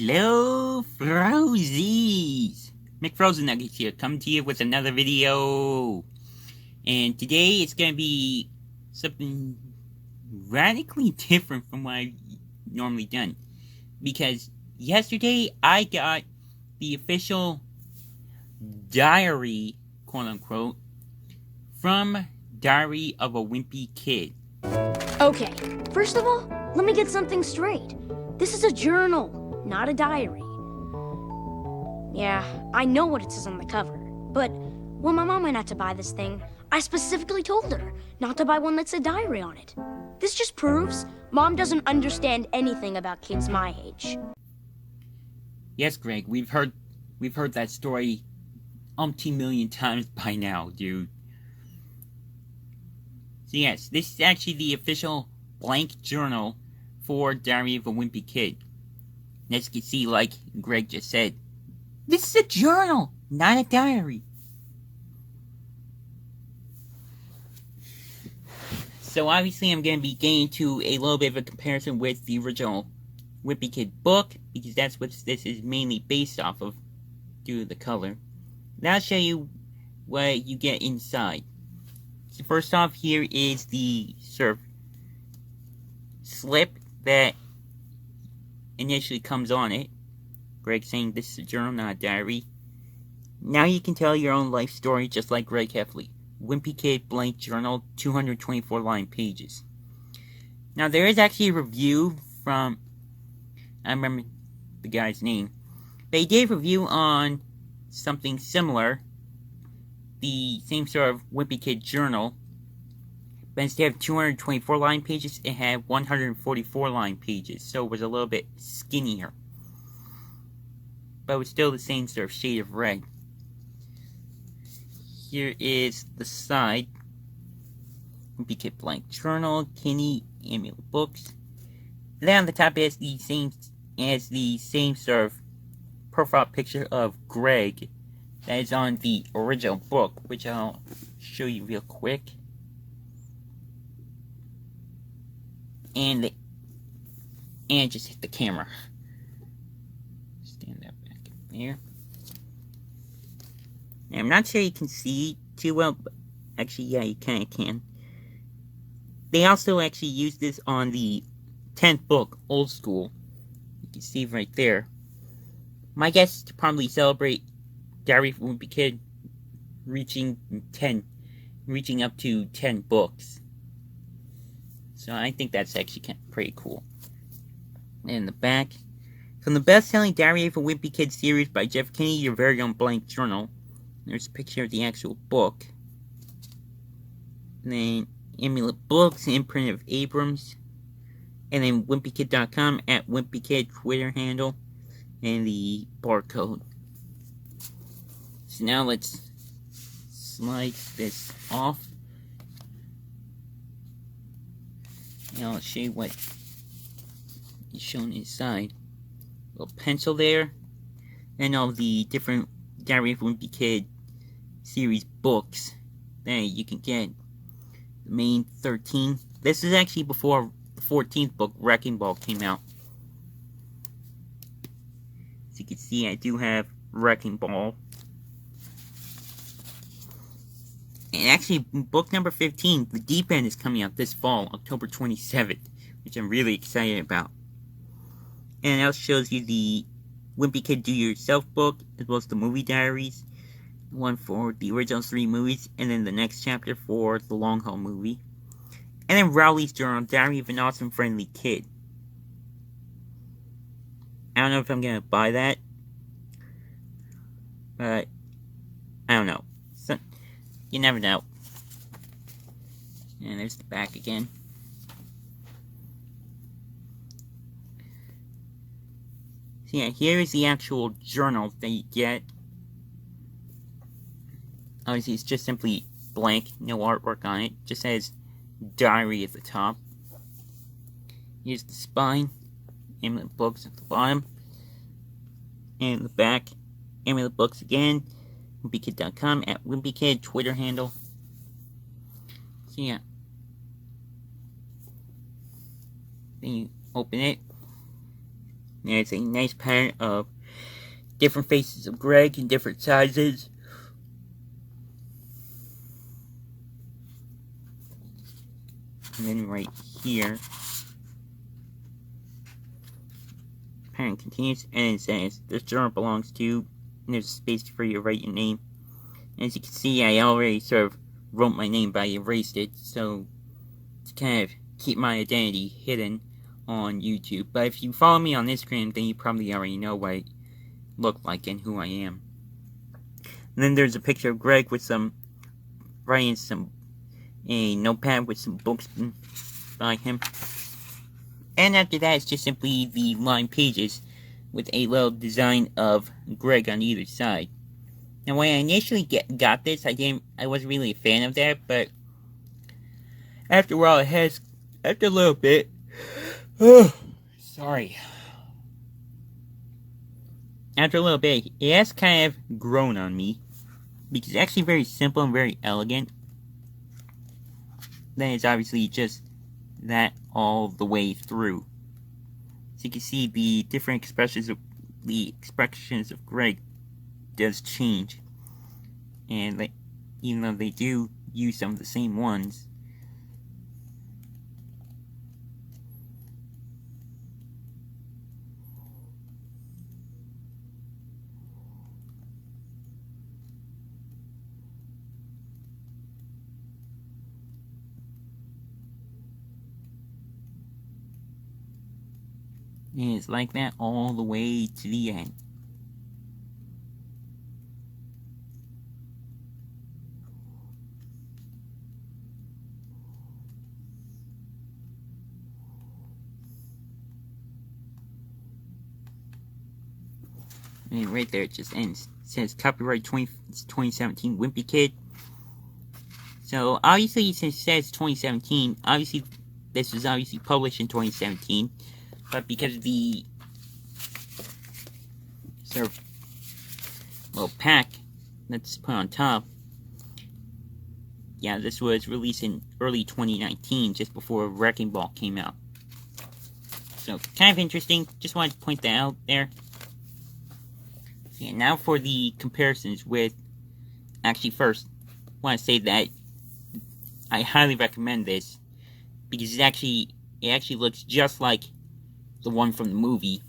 Hello, Frozies! McFrozenNuggets here, coming to you with another video. And today it's going to be something radically different from what I've normally done. Because yesterday I got the official diary, quote-unquote, from Diary of a Wimpy Kid. Okay, first of all, let me get something straight. This is a journal, not a diary. Yeah, I know what it says on the cover, but when my mom went out to buy this thing, I specifically told her not to buy one that said diary on it. This just proves Mom doesn't understand anything about kids my age. Yes, Greg, we've heard that story umpteen million times by now, dude. So yes, this is actually the official blank journal for Diary of a Wimpy Kid. And as you can see, like Greg just said, this is a journal, not a diary. So obviously I'm going to be getting into a little bit of a comparison with the original Wimpy Kid book, because that's what this is mainly based off of, due to the color. Now I'll show you what you get inside. So first off, here is the sort of slip that initially comes on it. Greg saying this is a journal, not a diary. Now you can tell your own life story just like Greg Heffley. Wimpy Kid blank journal, 224 line pages. Now there is actually a review from, I remember the guy's name, but he did a review on something similar, the same sort of Wimpy Kid journal, but instead of 224 line pages, it had 144 line pages, so it was a little bit skinnier. But it was still the same sort of shade of red. Here is the side. Wimpy Kid blank journal, Kenny, Amulet books. And then on the top is the same sort of profile picture of Greg that is on the original book, which I'll show you real quick. And just hit the camera. Stand that back in there. Now, I'm not sure you can see too well, but actually, yeah, you kind of can. They also actually used this on the 10th book, Old School. You can see right there. My guess is to probably celebrate Diary of a Wimpy Kid reaching up to 10 books. So I think that's actually kind of pretty cool. And in the back, from the best-selling Diary of a Wimpy Kid series by Jeff Kinney, your very own blank journal. There's a picture of the actual book. And then Amulet Books, imprint of Abrams. And then WimpyKid.com at WimpyKid Twitter handle. And the barcode. So now let's slide this off. And I'll show you what is shown inside. A little pencil there. And all the different Diary of a Wimpy Kid series books that you can get. The main 13. This is actually before the 14th book, Wrecking Ball, came out. As you can see, I do have Wrecking Ball. And actually, book number 15, The Deep End, is coming out this fall, October 27th, which I'm really excited about. And it also shows you the Wimpy Kid Do-Yourself book, as well as the movie diaries. One for the original 3 movies, and then the next chapter for the long haul movie. And then Rowley's Journal, Diary of an Awesome Friendly Kid. I don't know if I'm gonna buy that, but I don't know. So, you never know. And there's the back again. So yeah, here is the actual journal that you get. Obviously, it's just simply blank, no artwork on it. Just says diary at the top. Here's the spine. Amulet Books at the bottom. And the back. Amulet Books again. WimpyKid.com at WimpyKid Twitter handle. So yeah. Then you open it. There's a nice pattern of different faces of Greg in different sizes. And then right here, pattern continues, and it says, this journal belongs to, and there's a space for you to write your name. And as you can see, I already sort of wrote my name, but I erased it, so to kind of keep my identity hidden on YouTube. But if you follow me on Instagram, then you probably already know what I look like and who I am. And then there's a picture of Greg with writing a notepad with some books by him. And after that, it's just simply the lined pages with a little design of Greg on either side. Now, when I initially got this, I wasn't really a fan of that, but after a while, after a little bit, sorry. After a little bit, it has kind of grown on me, because it's actually very simple and very elegant. Then it's obviously just that all the way through. So you can see the different expressions of Greg does change, and even though they do use some of the same ones, and it's like that all the way to the end. And right there it just ends. It says copyright 2017 Wimpy Kid. So obviously, since it says 2017, obviously this was obviously published in 2017, but because of the sort of little pack that's put on top, yeah, this was released in early 2019, just before Wrecking Ball came out. So kind of interesting. Just wanted to point that out there. And now for the comparisons with, actually first, I want to say that I highly recommend this, because it actually looks just like the one from the movie,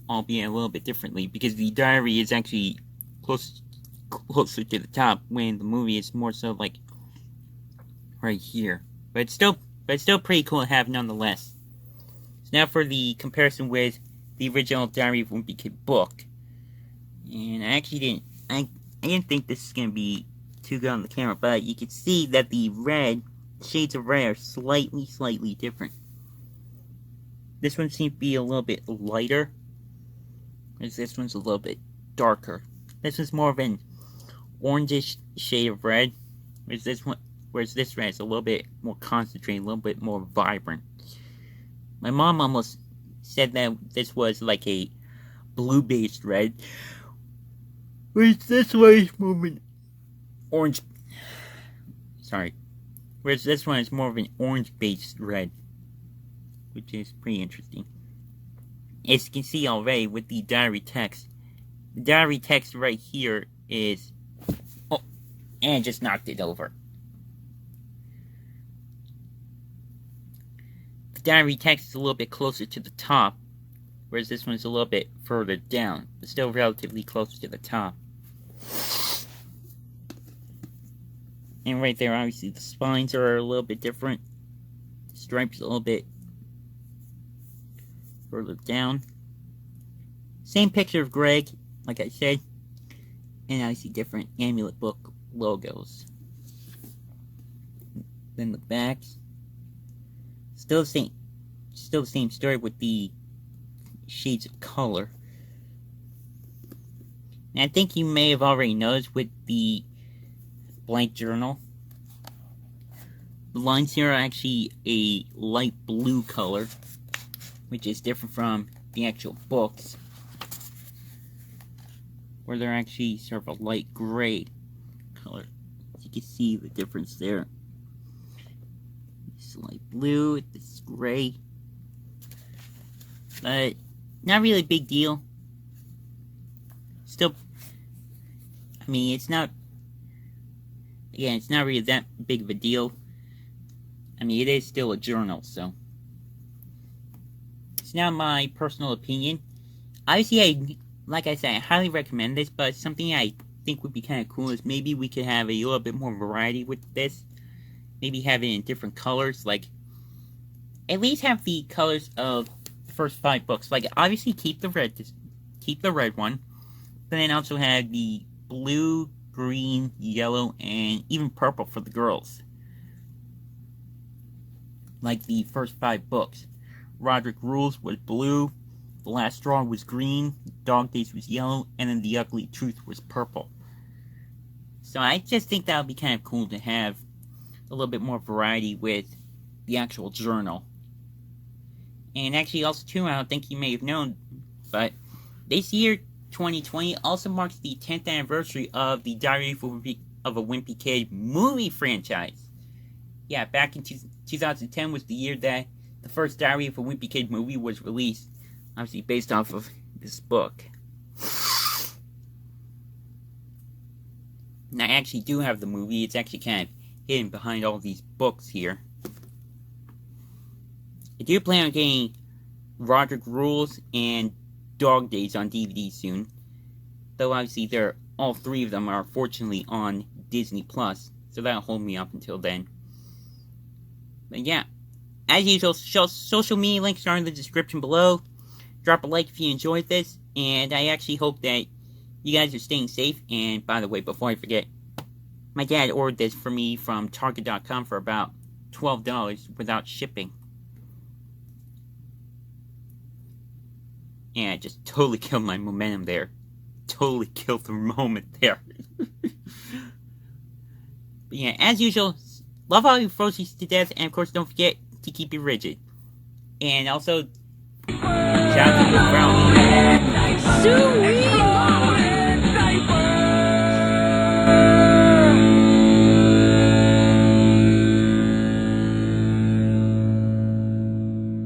albeit a little bit differently, because the diary is actually closer to the top, when the movie is more so like right here. But it's still pretty cool to have nonetheless. So now for the comparison with the original Diary of Wimpy Kid book. And I actually didn't think this is gonna be too good on the camera, but you can see that the shades of red are slightly different. This one seems to be a little bit lighter, whereas this one's a little bit darker. This one's more of an orangish shade of red, whereas this red is a little bit more concentrated, a little bit more vibrant. My mom almost said that this was like a blue-based red, whereas this one is more of an orange. Sorry. Whereas this one is more of an orange-based red, which is pretty interesting. As you can see already with the diary text right here is... Oh, and I just knocked it over. The diary text is a little bit closer to the top, whereas this one's a little bit further down, but still relatively close to the top. And right there, obviously, the spines are a little bit different. The stripes a little bit further down. Same picture of Greg, like I said, and I see different amulet book logos. Then the backs, still the same story with the shades of color. And I think you may have already noticed with the blank journal, the lines here are actually a light blue color, which is different from the actual books, where they're actually sort of a light gray color. You can see the difference there. This light blue, this gray. But Not really a big deal. Still, I mean, it's not. Again, it's not really that big of a deal. I mean, it is still a journal, so. It's not my personal opinion. Obviously, like I said, I highly recommend this, but something I think would be kind of cool is maybe we could have a little bit more variety with this. Maybe have it in different colors, like, at least have the colors of the first 5 books. Like, obviously keep the red one, but then also have the blue, green, yellow, and even purple for the girls. Like the first 5 books. Roderick Rules was blue, The Last Straw was green, Dog Days was yellow, and then The Ugly Truth was purple. So I just think that would be kind of cool to have a little bit more variety with the actual journal. And actually also too, I don't think you may have known, but this year, 2020, also marks the 10th anniversary of the Diary of a Wimpy Kid movie franchise. Yeah, back in 2010 was the year that the first Diary of a Wimpy Kid movie was released, obviously based off of this book. And I actually do have the movie. It's actually kind of hidden behind all these books here. I do plan on getting Roderick Rules and Dog Days on DVD soon. Though obviously all 3 of them are fortunately on Disney Plus, so that'll hold me up until then. But yeah, as usual, social media links are in the description below. Drop a like if you enjoyed this, and I actually hope that you guys are staying safe. And by the way, before I forget, my dad ordered this for me from Target.com for about $12 without shipping. And I just totally killed my momentum there. Totally killed the moment there. But yeah, as usual, love all you Frosies to death, and of course don't forget to keep it rigid. And also, shout out to the brownie. Sweet!